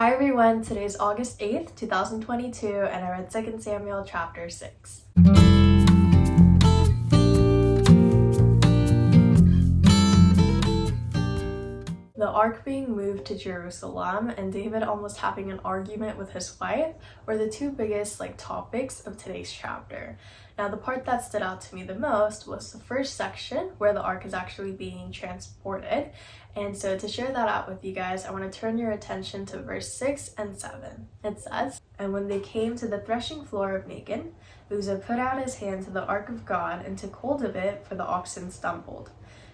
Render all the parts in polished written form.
Hi everyone, today is August 8th, 2022, and I read 2 Samuel chapter 6. The ark being moved to Jerusalem and David almost having an argument with his wife were the two biggest topics of today's chapter. Now the part that stood out to me the most was the first section where the ark is actually being transported. And so to share that out with you guys, I want to turn your attention to verse 6 and 7. It says, "And when they came to the threshing floor of Nacon, Uzzah put out his hand to the ark of God and took hold of it, for the oxen stumbled.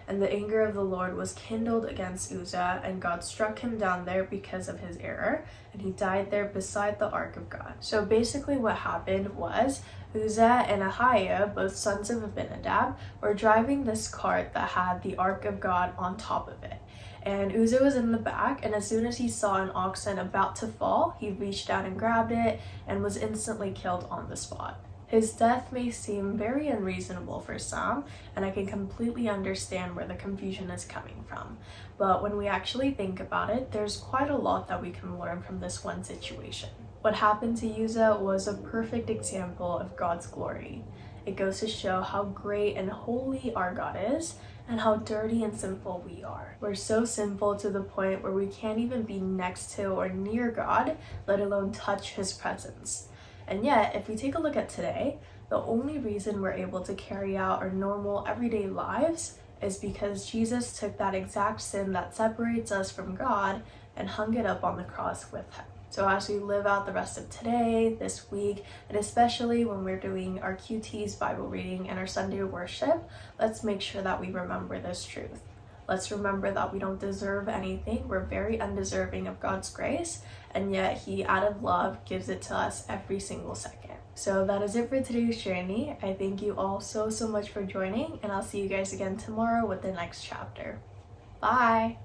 And the anger of the Lord was kindled against Uzzah, and God struck him down there because of his error, and he died there beside the ark of God." So basically what happened was Uzzah and Ahiah, both sons of Abinadab, were driving this cart that had the ark of God on top of it. And Uzzah was in the back, and as soon as he saw an oxen about to fall, he reached out and grabbed it and was instantly killed on the spot. His death may seem very unreasonable for some, and I can completely understand where the confusion is coming from. But when we actually think about it, there's quite a lot that we can learn from this one situation. What happened to Uzzah was a perfect example of God's glory. It goes to show how great and holy our God is, and how dirty and sinful we are. We're so sinful to the point where we can't even be next to or near God, let alone touch his presence. And yet, if we take a look at today, the only reason we're able to carry out our normal everyday lives is because Jesus took that exact sin that separates us from God and hung it up on the cross with him. So as we live out the rest of today, this week, and especially when we're doing our QT's Bible reading and our Sunday worship, let's make sure that we remember this truth. Let's remember that we don't deserve anything. We're very undeserving of God's grace, and yet he, out of love, gives it to us every single second. So that is it for today's journey. I thank you all so much for joining, and I'll see you guys again tomorrow with the next chapter. Bye!